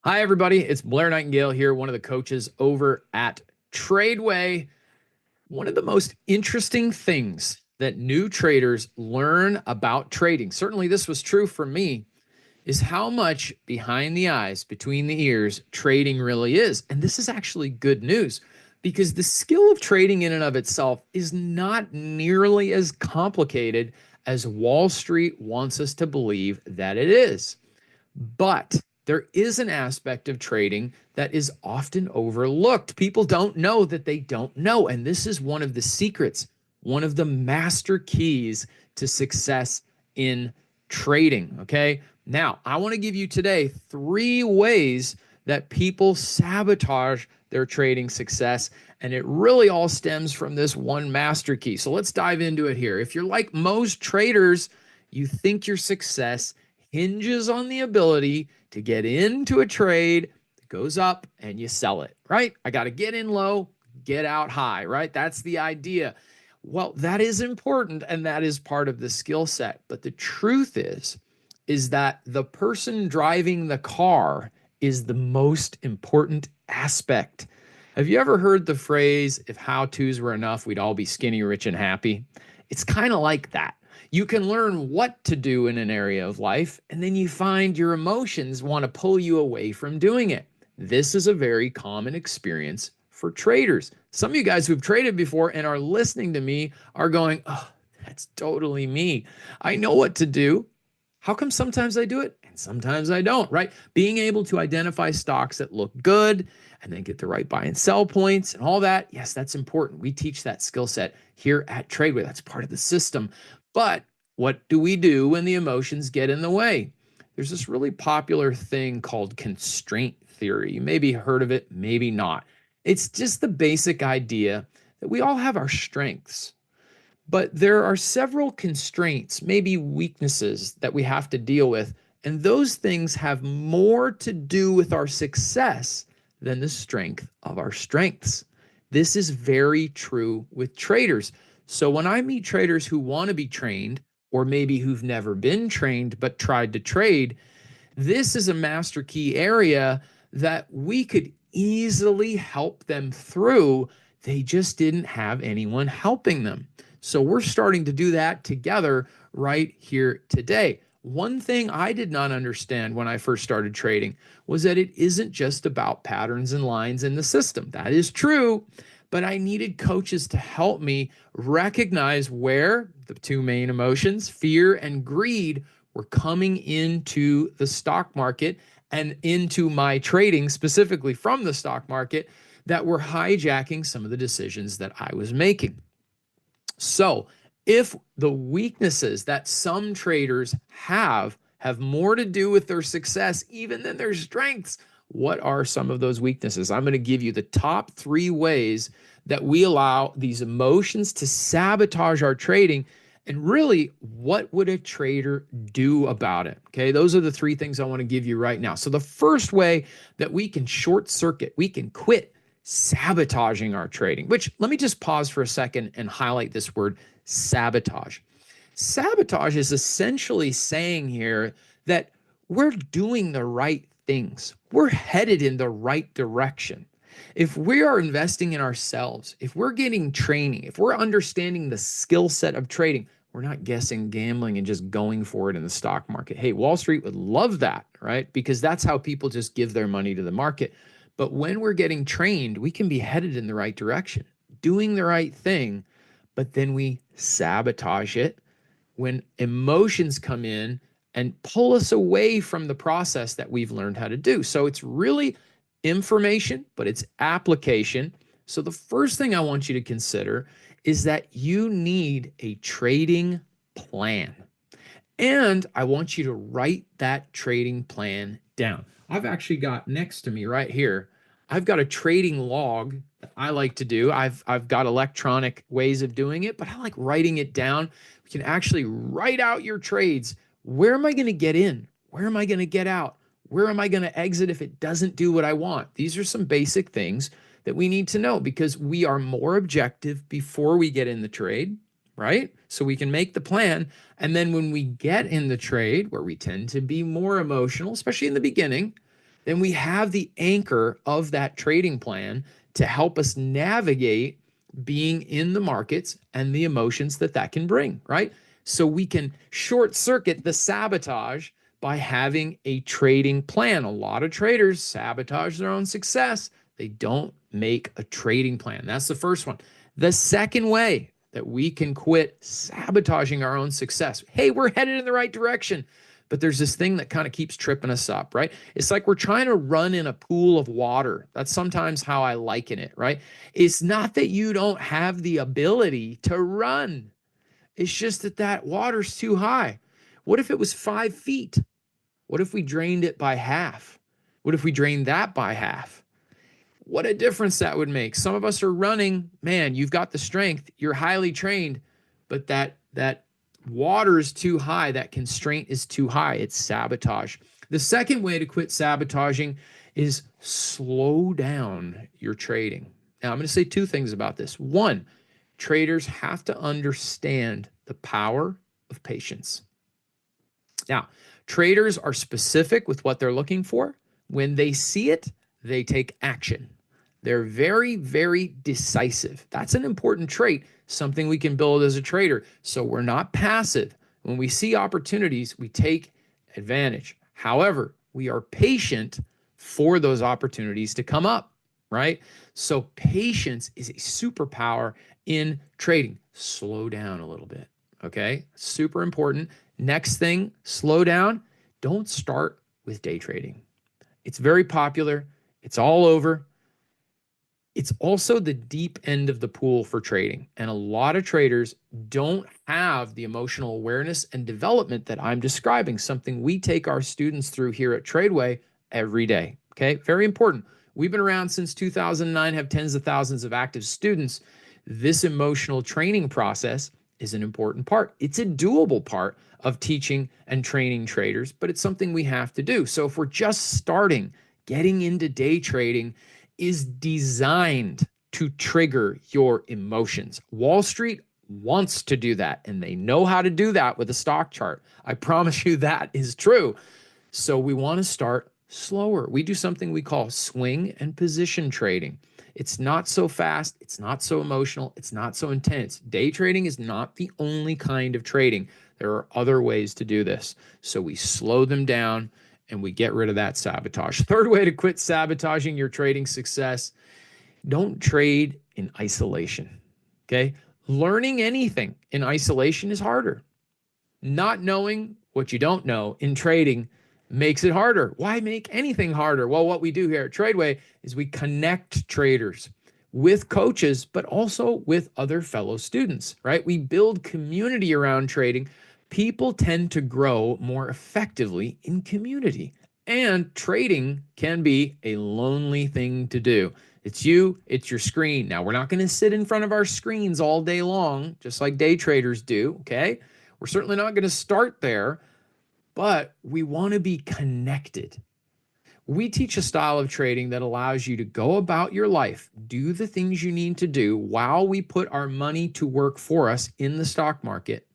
Hi, everybody. It's Blair Nightingale here, one of the coaches over at TRADEway. One of the most interesting things that new traders learn about trading, certainly this was true for me, is how much behind the eyes, between the ears, trading really is. And this is actually good news because the skill of trading in and of itself is not nearly as complicated as Wall Street wants us to believe that it is. But there is an aspect of trading that is often overlooked. People don't know that they don't know. And this is one of the secrets, one of the master keys to success in trading. Okay. Now, I want to give you today 3 ways that people sabotage their trading success. And it really all stems from this one master key. So let's dive into it here. If you're like most traders, you think your success hinges on the ability to get into a trade that goes up and you sell it, right? I got to get in low, get out high, right? That's the idea. Well, that is important and that is part of the skill set. But the truth is that the person driving the car is the most important aspect. Have you ever heard the phrase, if how-tos were enough, we'd all be skinny, rich, and happy? It's kind of like that. You can learn what to do in an area of life, and then you find your emotions want to pull you away from doing it. This is a very common experience for traders. Some of you guys who've traded before and are listening to me are going, oh, that's totally me. I know what to do. How come sometimes I do it and sometimes I don't, right? Being able to identify stocks that look good and then get the right buy and sell points and all that. Yes, that's important. We teach that skill set here at TRADEway. That's part of the system. But what do we do when the emotions get in the way? There's this really popular thing called constraint theory. You maybe heard of it, maybe not. It's just the basic idea that we all have our strengths, but there are several constraints, maybe weaknesses that we have to deal with. And those things have more to do with our success than the strength of our strengths. This is very true with traders. So when I meet traders who want to be trained, or maybe who've never been trained but tried to trade, this is a master key area that we could easily help them through. They just didn't have anyone helping them. So we're starting to do that together right here today. One thing I did not understand when I first started trading was that it isn't just about patterns and lines in the system. That is true, but I needed coaches to help me recognize where the 2 main emotions, fear and greed, were coming into the stock market and into my trading, specifically from the stock market, that were hijacking some of the decisions that I was making. So, if the weaknesses that some traders have more to do with their success even than their strengths, what are some of those weaknesses? I'm going to give you the top 3 ways that we allow these emotions to sabotage our trading. And really, what would a trader do about it? Okay, those are the 3 things I want to give you right now. So, the first way that we can short circuit, we can quit sabotaging our trading, which let me just pause for a second and highlight this word sabotage. Sabotage is essentially saying here that we're doing the right things, we're headed in the right direction. If we are investing in ourselves, if we're getting training, if we're understanding the skill set of trading, we're not guessing, gambling, and just going for it in the stock market. Hey, Wall Street would love that, right? Because that's how people just give their money to the market. But when we're getting trained, we can be headed in the right direction, doing the right thing, but then we sabotage it when emotions come in and pull us away from the process that we've learned how to do. So it's really information, but it's application. So the first thing I want you to consider is that you need a trading plan. And I want you to write that trading plan down. I've actually got next to me right here, I've got a trading log that I like to do. I've got electronic ways of doing it, but I like writing it down. You can actually write out your trades. Where am I going to get in? Where am I going to get out? Where am I going to exit if it doesn't do what I want? These are some basic things that we need to know because we are more objective before we get in the trade, right? So we can make the plan. And then when we get in the trade, where we tend to be more emotional, especially in the beginning, then we have the anchor of that trading plan to help us navigate being in the markets and the emotions that that can bring, right? So we can short circuit the sabotage by having a trading plan. A lot of traders sabotage their own success. They don't make a trading plan. That's the first one. The second way that we can quit sabotaging our own success. Hey, we're headed in the right direction, but there's this thing that kind of keeps tripping us up, right? It's like we're trying to run in a pool of water. That's sometimes how I liken it, right? It's not that you don't have the ability to run. It's just that that water's too high. What if it was 5 feet? What if we drained it by half? What if we drained that by half? What a difference that would make. Some of us are running, man, you've got the strength, you're highly trained, but that water is too high, that constraint is too high. It's sabotage. The second way to quit sabotaging is slow down your trading. Now, I'm going to say two things about this. One, traders have to understand the power of patience. Now, traders are specific with what they're looking for. When they see it, they take action. They're very, very decisive. That's an important trait, something we can build as a trader. So we're not passive. When we see opportunities, we take advantage. However, we are patient for those opportunities to come up, right? So patience is a superpower in trading. Slow down a little bit, okay? Super important. Next thing, slow down. Don't start with day trading. It's very popular. It's all over. It's also the deep end of the pool for trading. And a lot of traders don't have the emotional awareness and development that I'm describing, something we take our students through here at TRADEway every day. Okay, very important. We've been around since 2009, have tens of thousands of active students. This emotional training process is an important part. It's a doable part of teaching and training traders, but it's something we have to do. So if we're just starting, getting into day trading is designed to trigger your emotions. Wall Street wants to do that, and they know how to do that with a stock chart. I promise you that is true. So we want to start slower. We do something we call swing and position trading. It's not so fast, it's not so emotional, it's not so intense. Day trading is not the only kind of trading. There are other ways to do this. So we slow them down and we get rid of that sabotage. Third way to quit sabotaging your trading success: don't trade in isolation. Okay? Learning anything in isolation is harder. Not knowing what you don't know in trading makes it harder. Why make anything harder? Well, what we do here at TRADEway is we connect traders with coaches, but also with other fellow students, right? We build community around trading. People tend to grow more effectively in community. And trading can be a lonely thing to do. It's you, it's your screen. Now, we're not going to sit in front of our screens all day long, just like day traders do, okay? We're certainly not going to start there, but we want to be connected. We teach a style of trading that allows you to go about your life, do the things you need to do while we put our money to work for us in the stock market,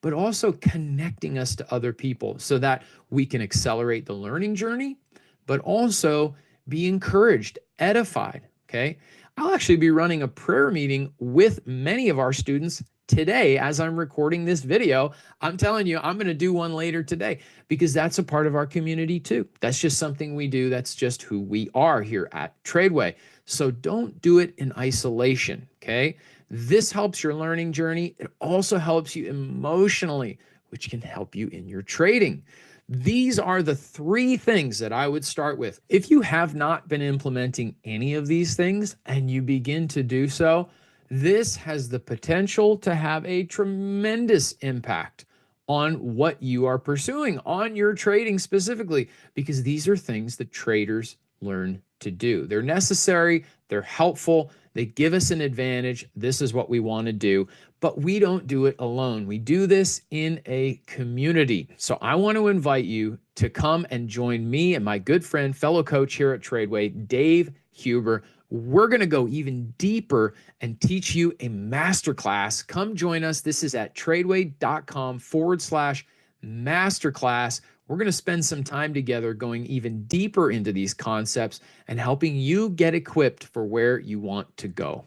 but also connecting us to other people so that we can accelerate the learning journey, but also be encouraged, edified, okay? I'll actually be running a prayer meeting with many of our students today as I'm recording this video. I'm telling you, I'm going to do one later today because that's a part of our community too. That's just something we do. That's just who we are here at TRADEway. So don't do it in isolation, okay? This helps your learning journey. It also helps you emotionally, which can help you in your trading. These are the three things that I would start with. If you have not been implementing any of these things and you begin to do so, this has the potential to have a tremendous impact on what you are pursuing, on your trading specifically, because these are things that traders learn to do. They're necessary, they're helpful, they give us an advantage. This is what we want to do, but we don't do it alone. We do this in a community. So I want to invite you to come and join me and my good friend, fellow coach here at TRADEway, Dave Huber. We're going to go even deeper and teach you a masterclass. Come join us. This is at tradeway.com/masterclass. We're going to spend some time together going even deeper into these concepts and helping you get equipped for where you want to go.